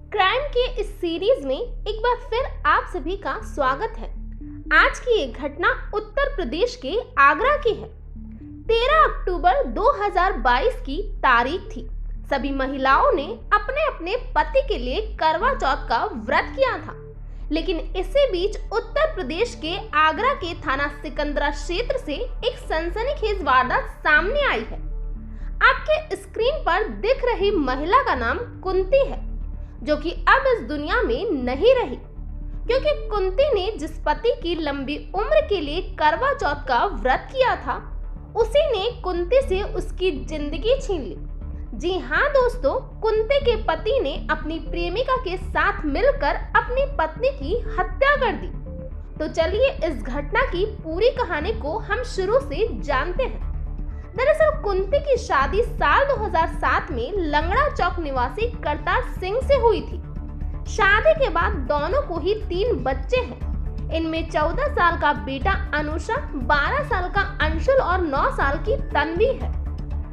Crime के इस series में एक बार फिर आप सभी का स्वागत है। आज की ये घटना उत्तर प्रदेश के आगरा की है। 13 अक्टूबर 2022 की तारीख थी। सभी महिलाओं ने अपने अपने पति के लिए करवा चौथ का व्रत किया था, लेकिन इसी बीच उत्तर प्रदेश के आगरा के थाना सिकंदरा क्षेत्र से एक सनसनीखेज वारदात सामने आई है। आपके स्क्रीन पर दिख रही महिला का नाम कुंती है, जो कि अब इस दुनिया में नहीं रही, क्योंकि कुंती ने जिस पति की लंबी उम्र के लिए करवा चौथ का व्रत किया था, उसी ने कुंती से उसकी जिंदगी छीन ली। जी हाँ दोस्तों, कुंती के पति ने अपनी प्रेमिका के साथ मिलकर अपनी पत्नी की हत्या कर दी। तो चलिए इस घटना की पूरी कहानी को हम शुरू से जानते हैं। दरअसल कुंती की शादी साल 2007 में लंगड़ा चौक निवासी करतार सिंह से हुई थी। शादी के बाद दोनों को ही 3 बच्चे हैं। इनमें 14 साल का बेटा अनुषा, 12 साल का अंशुल और 9 साल की तन्वी है।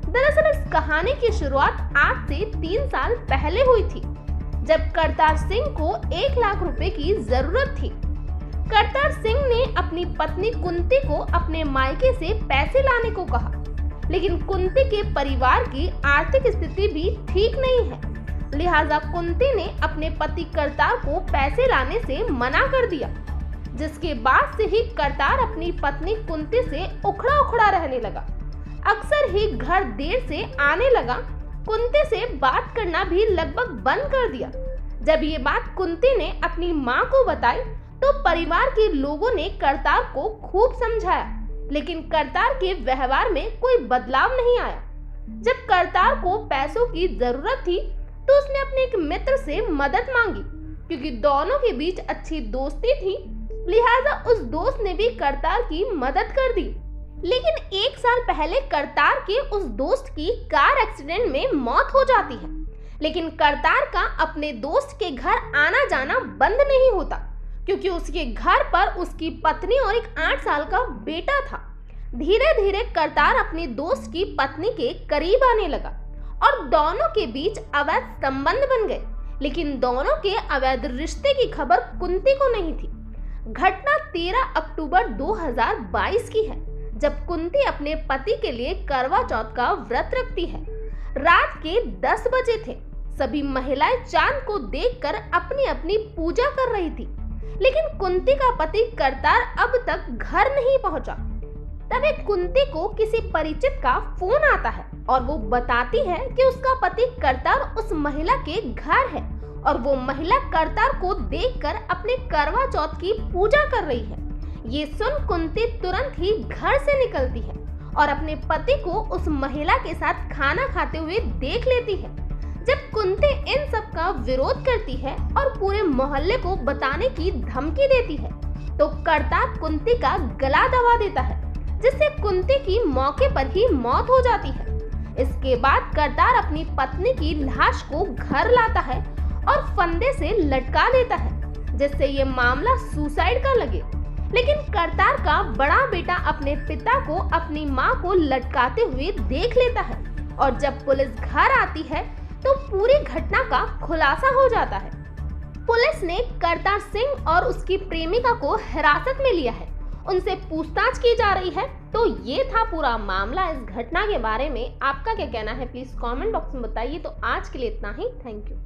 दरअसल इस कहानी की शुरुआत आज से 3 साल पहले हुई थी, जब करतार सिंह को 1 लाख रुपए की जरूरत थी। करतार सिंह ने अपनी पत्नी कुंती को अपने मायके से पैसे लाने को कहा, लेकिन कुंती के परिवार की आर्थिक स्थिति भी ठीक नहीं है। लिहाजा कुंती ने अपने पति करतार को पैसे लाने से मना कर दिया, जिसके बाद से ही करतार अपनी पत्नी कुंती से उखड़ा उखड़ा रहने लगा। अक्सर ही घर देर से आने लगा। कुंती से बात करना भी लगभग बंद कर दिया। जब ये बात कुंती ने अपनी माँ को बताई, तो परिवार के लोगों ने करतार को खूब समझाया, लेकिन करतार के व्यवहार में कोई बदलाव नहीं आया। जब करतार को पैसों की जरूरत थी, तो उसने अपने एक मित्र से मदद मांगी, क्योंकि दोनों के बीच अच्छी दोस्ती थी। लिहाजा उस दोस्त ने भी करतार की मदद कर दी। लेकिन 1 साल पहले करतार के उस दोस्त की कार एक्सीडेंट में मौत हो जाती है, लेकिन करतार का अपने दोस्त के घर आना जाना बंद नहीं होता, क्योंकि उसके घर पर उसकी पत्नी और एक 8 साल का बेटा था। धीरे धीरे करतार अपनी दोस्त की पत्नी के करीब आने लगा और दोनों के बीच अवैध संबंध बन गए, लेकिन दोनों के अवैध रिश्ते की खबर कुंती को नहीं थी। घटना 13 अक्टूबर 2022 की है, जब कुंती अपने पति के लिए करवा चौथ का व्रत रखती है। रात के 10 बजे थे। सभी महिलाएं चांद को देखकर अपनी अपनी पूजा कर रही थी, लेकिन कुंती का पति करतार अब तक घर नहीं पहुंचा। तभी कुंती को किसी परिचित का फोन आता है और वो बताती है कि उसका पति करतार उस महिला के घर है और वो महिला करतार को देखकर अपने करवा चौथ की पूजा कर रही है। ये सुन कुंती तुरंत ही घर से निकलती है और अपने पति को उस महिला के साथ खाना खाते हुए देख लेती है। जब कुंती इन सब का विरोध करती है और पूरे मोहल्ले को बताने की धमकी देती है, तो करतार कुंती का गला दबा देता है, जिससे कुंती की मौके पर ही मौत हो जाती है। इसके बाद करतार अपनी पत्नी की लाश को घर लाता है और फंदे से लटका देता है, जिससे ये मामला सुसाइड का लगे। लेकिन करतार का बड़ा बेटा अपने पिता को अपनी मां को लटकाते हुए देख लेता है और जब पुलिस घर आती है, तो पूरी घटना का खुलासा हो जाता है। पुलिस ने करतार सिंह और उसकी प्रेमिका को हिरासत में लिया है। उनसे पूछताछ की जा रही है। तो ये था पूरा मामला। इस घटना के बारे में आपका क्या कहना है, प्लीज कमेंट बॉक्स में बताइए। तो आज के लिए इतना ही। Thank you.